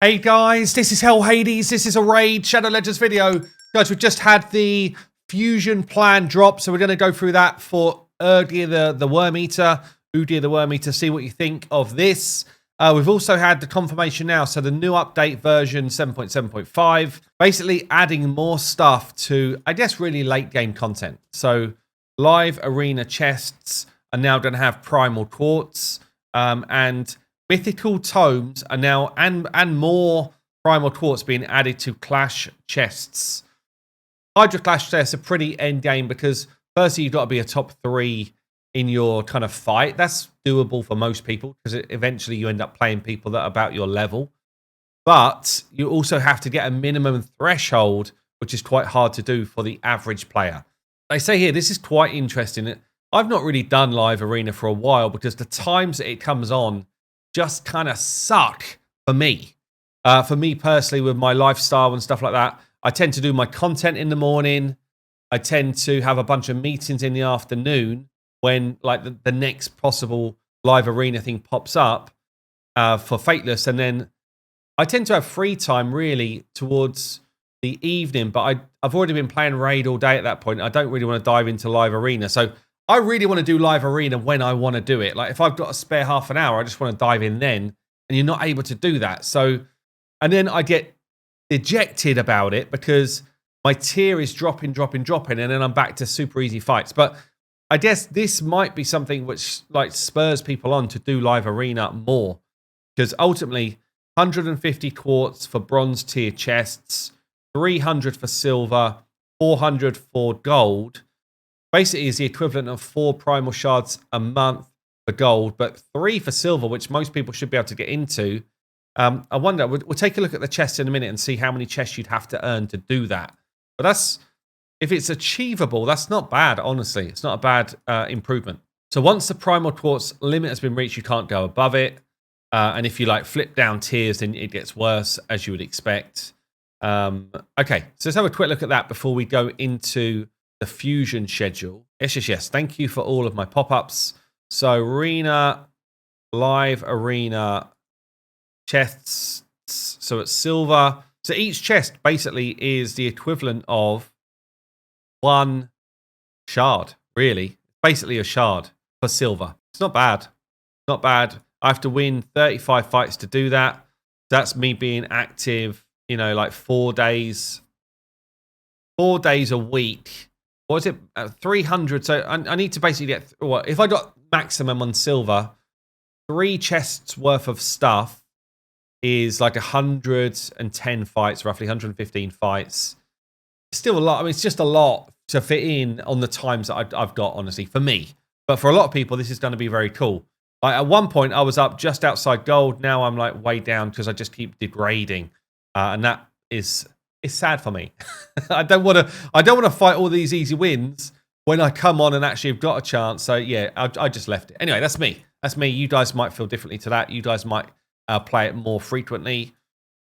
Hey guys, this is Hell Hades. This is a raid Shadow Legends video. Guys, we've just had the fusion plan drop, so we're going to go through that for UGIR the Worm Eater, UGIR the Worm Eater, see what you think of this. We've also had the confirmation now, so the new update version 7.7.5, basically adding more stuff to, I guess, really late game content. So live arena chests are now going to have primal quartz, and mythical tomes are now, and more primal quartz being added to clash chests. Hydra clash chests are pretty end game because firstly you've got to be a top 3 in your kind of fight. That's doable for most people because eventually you end up playing people that are about your level. But you also have to get a minimum threshold, which is quite hard to do for the average player. They say here, this is quite interesting. I've not really done live arena for a while because the times that it comes on just kind of suck for me. For me personally, with my lifestyle and stuff like that, I tend to do my content in the morning. I tend to have a bunch of meetings in the afternoon when like the next possible live arena thing pops up for Fateless. And then I tend to have free time really towards the evening, but I've already been playing Raid all day at that point. I don't really want to dive into live arena. So I really want to do live arena when I want to do it. Like if I've got a spare half an hour, I just want to dive in then, and you're not able to do that. So, and then I get dejected about it because my tier is dropping, and then I'm back to super easy fights. But I guess this might be something which like spurs people on to do live arena more, because ultimately 150 quartz for bronze tier chests, 300 for silver, 400 for gold. Basically is the equivalent of 4 primal shards a month for gold, but 3 for silver, which most people should be able to get into. I wonder, we'll take a look at the chests in a minute and see how many chests you'd have to earn to do that. But that's, if it's achievable, that's not bad, honestly. It's not a bad improvement. So once the primal quartz limit has been reached, you can't go above it. And if you like flip down tiers, then it gets worse, as you would expect. Okay, so let's have a quick look at that before we go into the fusion schedule. Yes. Thank you for all of my pop-ups. So arena, live arena, chests. So it's silver. So each chest basically is the equivalent of 1 shard, really. Basically a shard for silver. It's not bad. Not bad. I have to win 35 fights to do that. That's me being active, you know, like 4 days. 4 days a week. What is it? 300. So I need to basically get, what, if I got maximum on silver, 3 chests worth of stuff is like 110 fights, roughly 115 fights. Still a lot. I mean, it's just a lot to fit in on the times that I've got, honestly, for me. But for a lot of people, this is going to be very cool. Like at one point, I was up just outside gold. Now I'm like way down because I just keep degrading, and that is. It's sad for me. I don't want to fight all these easy wins when I come on and actually have got a chance. So yeah, I just left it. Anyway, that's me. That's me. You guys might feel differently to that. You guys might play it more frequently.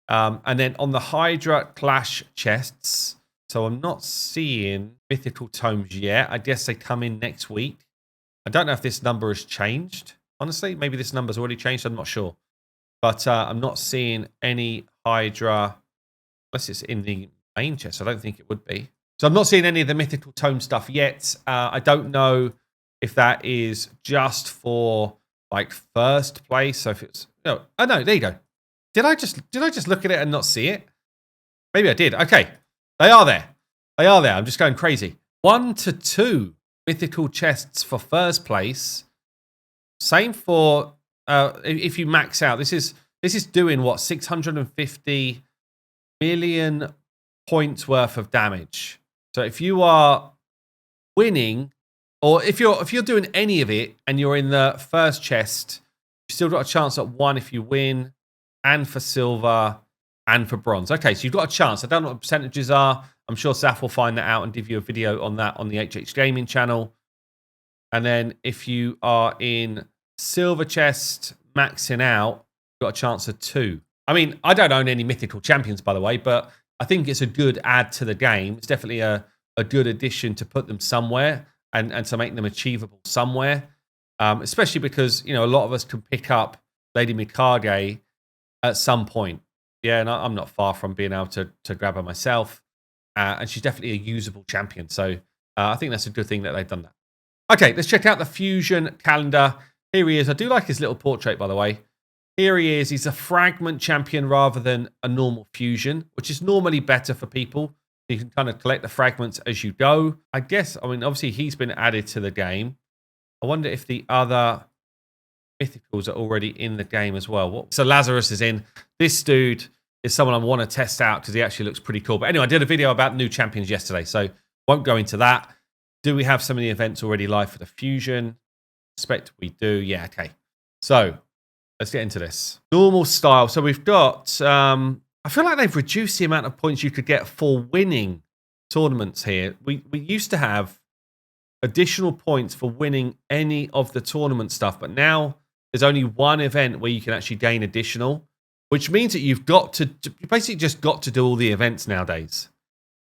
And then on the Hydra Clash chests, so I'm not seeing mythical tomes yet. I guess they come in next week. I don't know if this number has changed. Honestly, maybe this number's already changed. I'm not sure. But I'm not seeing any Hydra, unless it's in the main chest. I don't think it would be. So I'm not seeing any of the mythical tome stuff yet. I don't know if that is just for like first place. So if it's no, oh no, there you go. Did I just look at it and not see it? Maybe I did. Okay, they are there. They are there. I'm just going crazy. 1 to 2 mythical chests for first place. Same for if you max out. This is doing what, 650 million points worth of damage. So if you are winning, or if you're doing any of it and you're in the first chest, you've still got a chance at 1 if you win, and for silver and for bronze. Okay, so you've got a chance. I don't know what the percentages are. I'm sure Saf will find that out and give you a video on that on the HH Gaming channel. And then if you are in silver chest maxing out, you've got a chance of 2. I mean, I don't own any mythical champions, by the way, but I think it's a good add to the game. It's definitely a good addition to put them somewhere and to make them achievable somewhere, especially because, you know, a lot of us can pick up Lady Mikage at some point. Yeah, and I'm not far from being able to grab her myself. And she's definitely a usable champion. So I think that's a good thing that they've done that. Okay, let's check out the Fusion calendar. Here he is. I do like his little portrait, by the way. Here he is. He's a fragment champion rather than a normal fusion, which is normally better for people. You can kind of collect the fragments as you go. I guess, I mean, obviously he's been added to the game. I wonder if the other mythicals are already in the game as well. So Lazarus is in. This dude is someone I want to test out because he actually looks pretty cool. But anyway, I did a video about new champions yesterday, so won't go into that. Do we have some of the events already live for the Fusion? Expect we do. Yeah, okay. So let's get into this. Normal style. So we've got, I feel like they've reduced the amount of points you could get for winning tournaments here. We used to have additional points for winning any of the tournament stuff, but now there's only one event where you can actually gain additional, which means that you've got to, you basically just got to do all the events nowadays.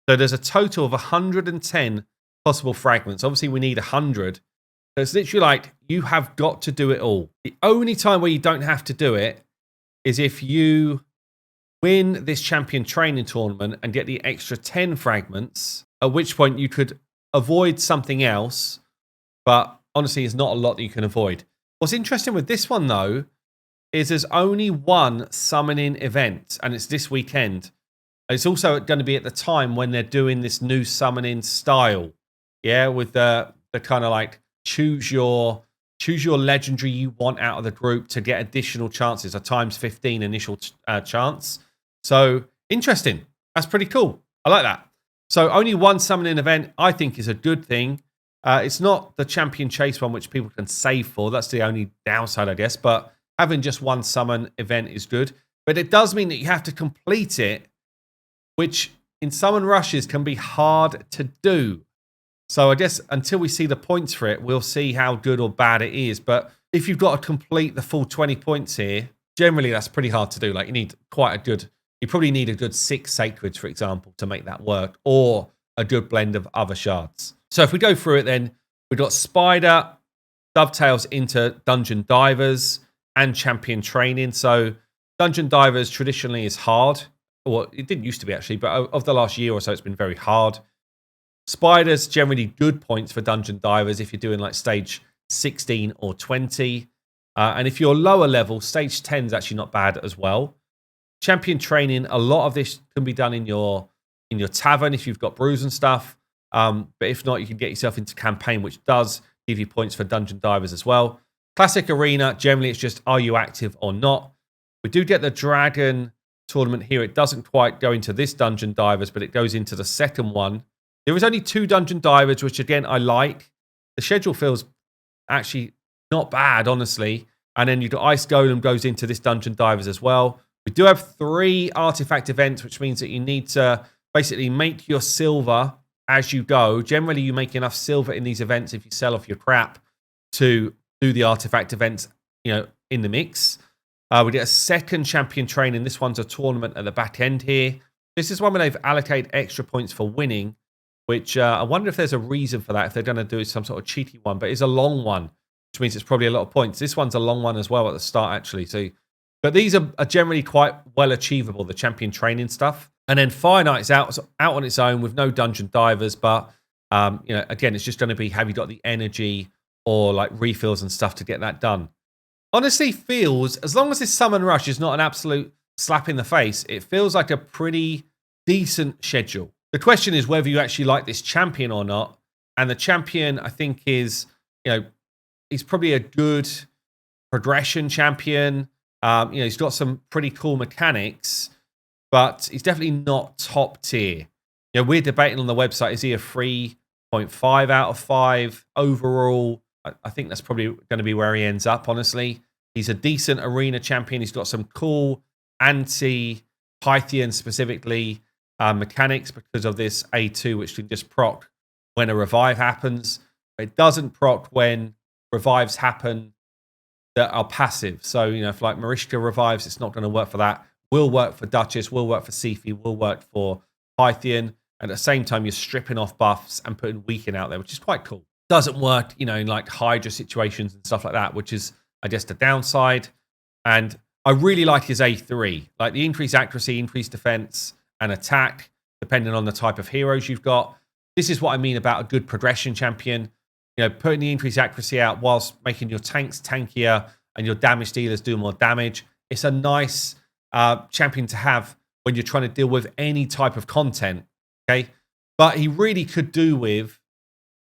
So there's a total of 110 possible fragments. Obviously, we need 100. So it's literally like you have got to do it all. The only time where you don't have to do it is if you win this champion training tournament and get the extra 10 fragments, at which point you could avoid something else. But honestly, it's not a lot that you can avoid. What's interesting with this one, though, is there's only one summoning event, and it's this weekend. It's also going to be at the time when they're doing this new summoning style. Yeah, with the kind of like choose your legendary you want out of the group to get additional chances, a times 15 initial chance. So interesting. That's pretty cool. I like that. So only one summoning event, I think, is a good thing. It's not the champion chase one, which people can save for. That's the only downside, I guess. But having just one summon event is good. But it does mean that you have to complete it, which in summon rushes can be hard to do. So I guess until we see the points for it, we'll see how good or bad it is. But if you've got to complete the full 20 points here, generally that's pretty hard to do. Like you probably need a good 6 sacreds, for example, to make that work, or a good blend of other shards. So if we go through it, then we've got Spider, dovetails into Dungeon Divers and Champion Training. So Dungeon Divers traditionally is hard. Well, it didn't used to be actually, but of the last year or so, it's been very hard. Spider's generally good points for Dungeon Divers if you're doing like stage 16 or 20. And if you're lower level, stage 10 is actually not bad as well. Champion Training, a lot of this can be done in your tavern if you've got brews and stuff. But if not, you can get yourself into campaign, which does give you points for Dungeon Divers as well. Classic Arena, generally it's just are you active or not. We do get the Dragon tournament here. It doesn't quite go into this Dungeon Divers, but it goes into the second one. There is only 2 Dungeon Divers, which again, I like. The schedule feels actually not bad, honestly. And then you've got Ice Golem goes into this Dungeon Divers as well. We do have 3 artifact events, which means that you need to basically make your silver as you go. Generally, you make enough silver in these events if you sell off your crap to do the artifact events, in the mix. We get a second champion training. This one's a tournament at the back end here. This is one where they've allocated extra points for winning, which I wonder if there's a reason for that, if they're going to do some sort of cheaty one, but it's a long one, which means it's probably a lot of points. This one's a long one as well at the start, actually. But these are generally quite well achievable, the champion training stuff. And then Fire Knight's out on its own with no Dungeon Divers, but again, it's just going to be have you got the energy or like refills and stuff to get that done. Honestly, feels, as long as this summon rush is not an absolute slap in the face, it feels like a pretty decent schedule. The question is whether you actually like this champion or not. And the champion, I think, is, he's probably a good progression champion. He's got some pretty cool mechanics, but he's definitely not top tier. We're debating on the website, is he a 3.5 out of 5 overall? I think that's probably going to be where he ends up, honestly. He's a decent arena champion. He's got some cool anti-Pythian specifically mechanics because of this A2, which can just proc when a revive happens. It doesn't proc when revives happen that are passive. So, if like Marishka revives, it's not going to work for that. Will work for Duchess, will work for Sifi, will work for Pythian. And at the same time, you're stripping off buffs and putting Weaken out there, which is quite cool. Doesn't work, in like Hydra situations and stuff like that, which is, I guess, the downside. And I really like his A3, like the increased accuracy, increased defense, and attack, depending on the type of heroes you've got. This is what I mean about a good progression champion. You know, putting the increased accuracy out whilst making your tanks tankier and your damage dealers do more damage. It's a nice champion to have when you're trying to deal with any type of content, okay? But he really could do with,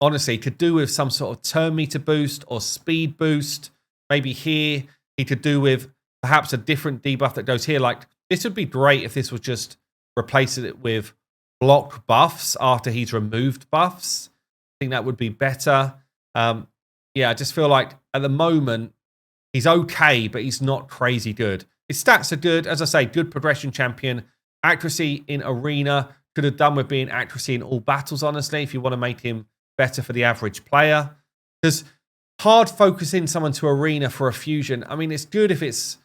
honestly, could do with some sort of turn meter boost or speed boost. Maybe here he could do with perhaps a different debuff that goes here. Like, this would be great if this was just replacing it with block buffs after he's removed buffs. I think that would be better. Yeah, I just feel like at the moment, he's okay, but he's not crazy good. His stats are good. As I say, good progression champion. Accuracy in arena. Could have done with being accuracy in all battles, honestly, if you want to make him better for the average player. Because hard focusing someone to arena for a fusion, I mean, it's good if it's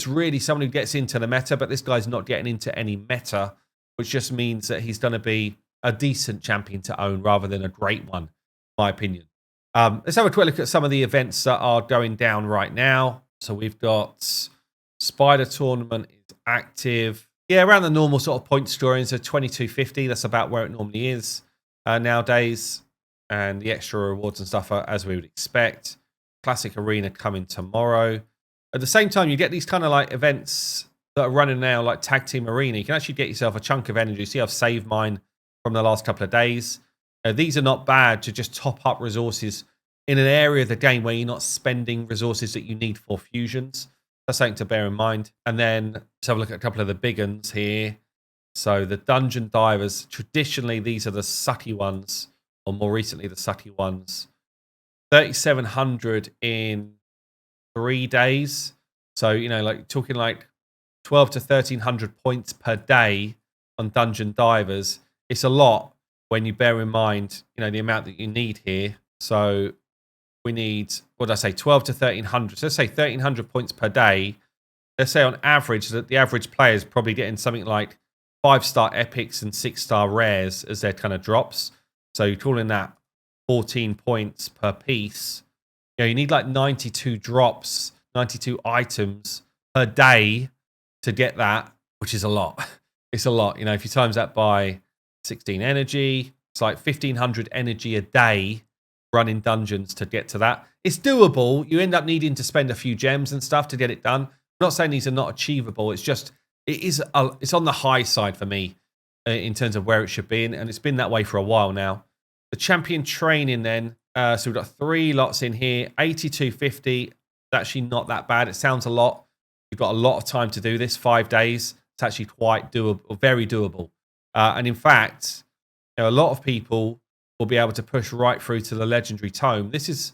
really someone who gets into the meta, but this guy's not getting into any meta, which just means that he's going to be a decent champion to own rather than a great one, in my opinion. Let's have a quick look at some of the events that are going down right now. So we've got Spider Tournament is active. Yeah, around the normal sort of point scoring, so 2250. That's about where it normally is nowadays. And the extra rewards and stuff are as we would expect. Classic Arena coming tomorrow. At the same time, you get these kind of like events that are running now, like Tag Team Arena. You can actually get yourself a chunk of energy. See, I've saved mine from the last couple of days. These are not bad to just top up resources in an area of the game where you're not spending resources that you need for fusions. That's something to bear in mind. And then let's have a look at a couple of the big ones here. So the Dungeon Divers, traditionally, these are the sucky ones, or more recently, the sucky ones. 3,700 in 3 days. So, you know, like talking like 12 to 1,300 points per day on Dungeon Divers. It's a lot when you bear in mind, you know, the amount that you need here. So we need, what did I say, 12 to 1,300. So let's say 1,300 points per day. Let's say on average that the average player is probably getting something like 5-star epics and 6-star rares as their kind of drops. So you're calling that 14 points per piece. You know, you need like 92 drops, 92 items per day to get that, which is a lot. It's a lot. You know, if you times that by 16 energy, it's like 1,500 energy a day running dungeons to get to that. It's doable. You end up needing to spend a few gems and stuff to get it done. I'm not saying these are not achievable. It's just, it's on the high side for me in terms of where it should be. And it's been that way for a while now. The champion training then. So we've got 3 lots in here. 8250. It's actually not that bad. It sounds a lot. You've got a lot of time to do this. 5 days. It's actually quite doable, very doable. And in fact, you know, a lot of people will be able to push right through to the legendary tome. This is,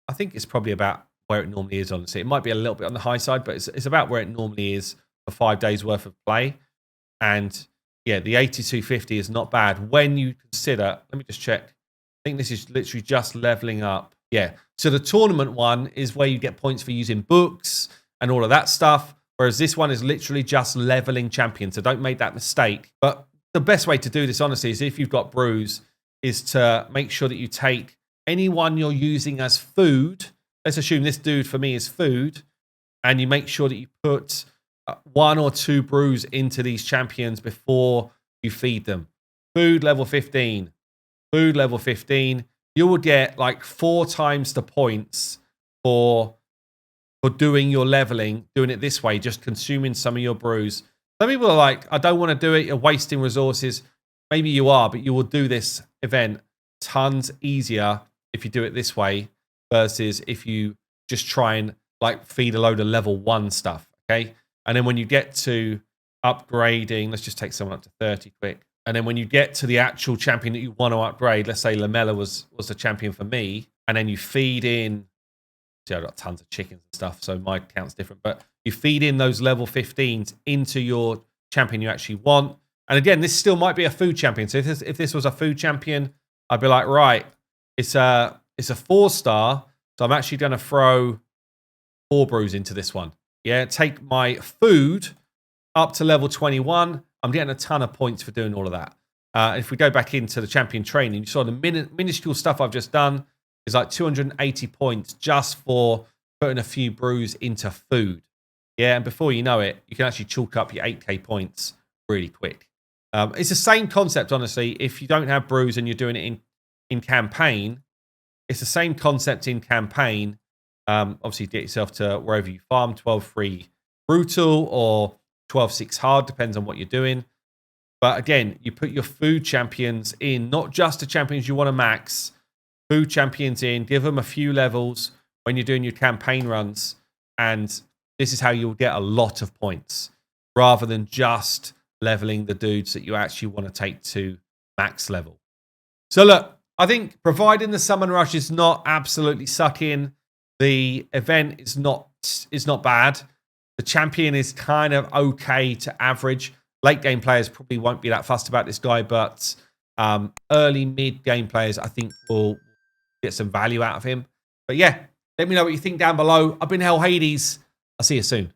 I think it's probably about where it normally is, honestly. It might be a little bit on the high side, but it's about where it normally is for 5 days worth of play. And yeah, the 8250 is not bad when you consider, let me just check. I think this is literally just leveling up. Yeah. So the tournament one is where you get points for using books and all of that stuff. Whereas this one is literally just leveling champions. So don't make that mistake. But the best way to do this, honestly, is if you've got brews, is to make sure that you take anyone you're using as food. Let's assume this dude for me is food. And you make sure that you put 1 or 2 brews into these champions before you feed them. Food level 15. Food level 15. You will get like 4 times the points for doing your leveling, doing it this way, just consuming some of your brews. Some people are like, I don't want to do it, you're wasting resources. Maybe you are, but you will do this event tons easier if you do it this way versus if you just try and like feed a load of level 1 stuff, okay? And then when you get to upgrading, let's just take someone up to 30 quick. And then when you get to the actual champion that you want to upgrade, let's say Lamella was the champion for me, and then you feed in, see, I've got tons of chickens and stuff, so my count's different, but you feed in those level 15s into your champion you actually want. And again, this still might be a food champion. So if this was a food champion, I'd be like, right, it's a 4-star, so I'm actually going to throw 4 brews into this one. Yeah, take my food up to level 21. I'm getting a ton of points for doing all of that. If we go back into the champion training, you saw the minuscule stuff I've just done is like 280 points just for putting a few brews into food. Yeah, and before you know it, you can actually chalk up your 8k points really quick. It's the same concept, honestly. If you don't have brews and you're doing it in campaign, it's the same concept in campaign. Obviously, get yourself to wherever you farm, 12-3 brutal or 12-6 hard, depends on what you're doing. But again, you put your food champions in, not just the champions you want to max, food champions in, give them a few levels when you're doing your campaign runs. And this is how you'll get a lot of points rather than just leveling the dudes that you actually want to take to max level. So look, I think providing the summon rush is not absolutely sucking, the event is not bad. The champion is kind of okay to average. Late game players probably won't be that fussed about this guy, but early mid game players I think will get some value out of him. But yeah, let me know what you think down below. I've been Hell Hades. I'll see you soon.